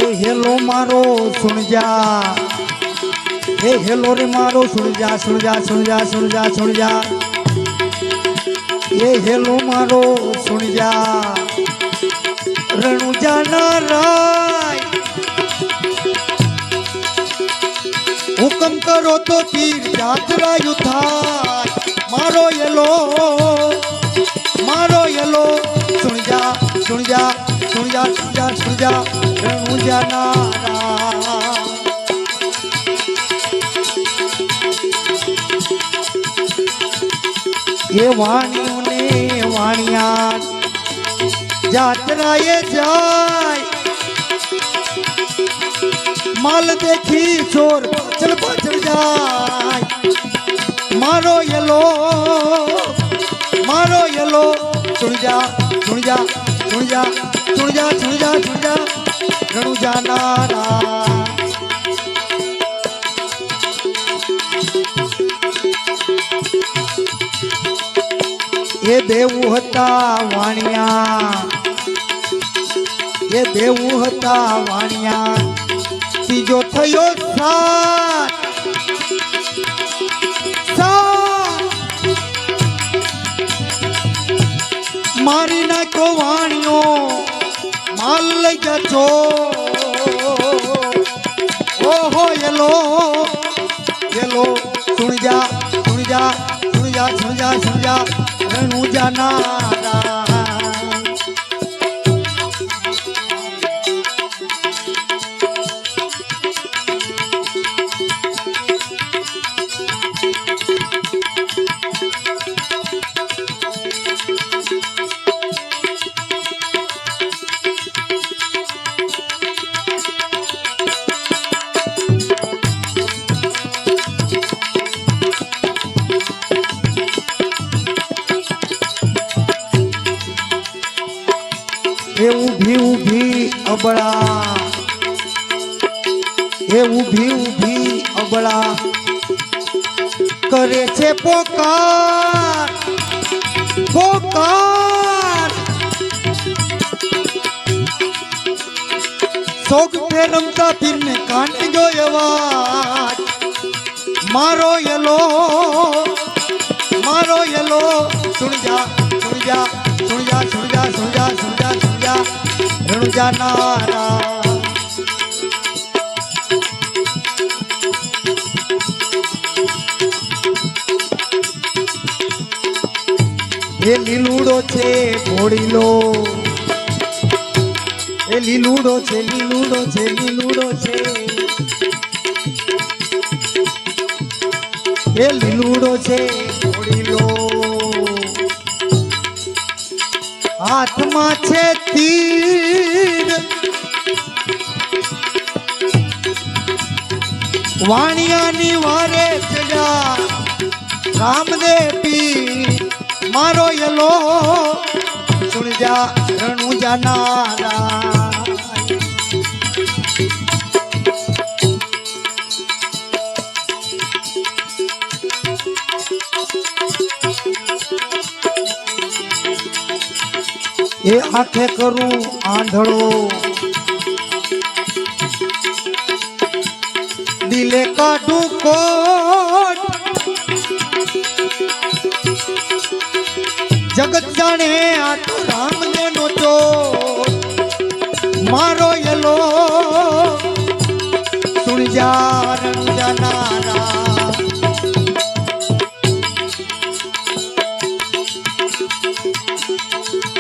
Hello मारो सुन जा, ए hello रे मारो सुन जा सुन जा सुन जा सुन जा सुन जा, ए हेलो मारो सुन जा रणु जाना राय, हुक्म करो तो पीर जात्रा युद्धाय, मारो येलो सुन जा सुन जा सुन जा सुन जा सुन जा रणु जाना राय। ये वाणियों ने वाणिया जात्राए जाय, माल देखी चोर चल बचड़ जाय, मारो येलो सुन जा सुन जा सुन जा सुन जा सुन जा सुन जा रणु जाना राय। ये देवू हता वाणिया, ये देवू हता वाणिया, तीजो थयो साथ मारी नाखो वाणियो माल लई जा छो, ओहो येलो सुन जा सुन जा सुन जा सुन जा सुन जा रणु जाना राय। ये ऊभी ऊभी अबड़ा, ये ऊभी ऊभी अबड़ा करे छे पोकार पोकार, सोग पे रमता पीर ने कान जो आवाज, मारो येलो सुन जा सुन जा सुन जा सुन जा सुन जा सुन जा सुन जा रणु जाना राय। ये लीलूडो छे घोड़ीलो, ये लीलूडो छे लीलूडो छे लीलूडो छे, ये लीलूडो छे घोड़ीलो, हाथ में छे तीर, वाणिया नी वारे चढ़ा रामदेव पीर, मारो येलो सुन जा रणु जाना राय। ये आंखें करूं आंधड़ो, दिले काटू कोट, जगत जाने आ तो राम ने नो चोट, मारो येलो सुन जा रणु जाना राय।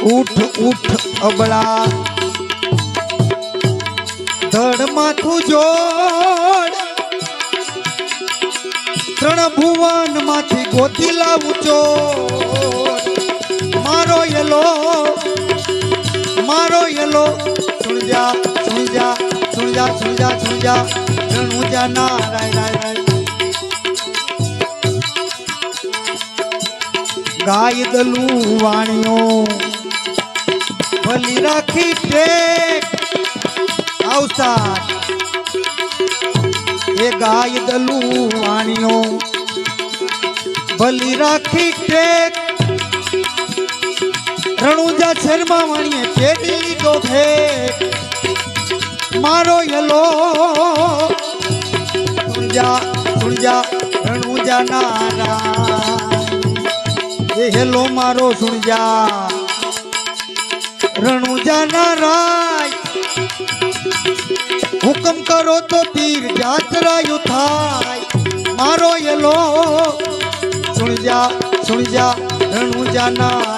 उठ उठ अबड़ा धड़ माथू जोड़, त्रण भुवन माथी गोती लावू चोर, मारो येलो सुन जा सुन जा सुन जा सुन जा सुन जा रणु जाना राय राय राय। गाय दलू वाणियो भली राखी टेक अवसाद, ये गाय दलू वाणियो भली राखी टेक, रणुजा शर्मा वाणिये पेड़ी लीधो भेट, મારો યલો સુણજા સુણજા રણુજા નારાય એ હેલો મારો સુણજા રણુજા નારાય હુકમ કરો તો પીર જાતરાયું થાય મારો યલો સુણજા સુણજા રણુજા નારાય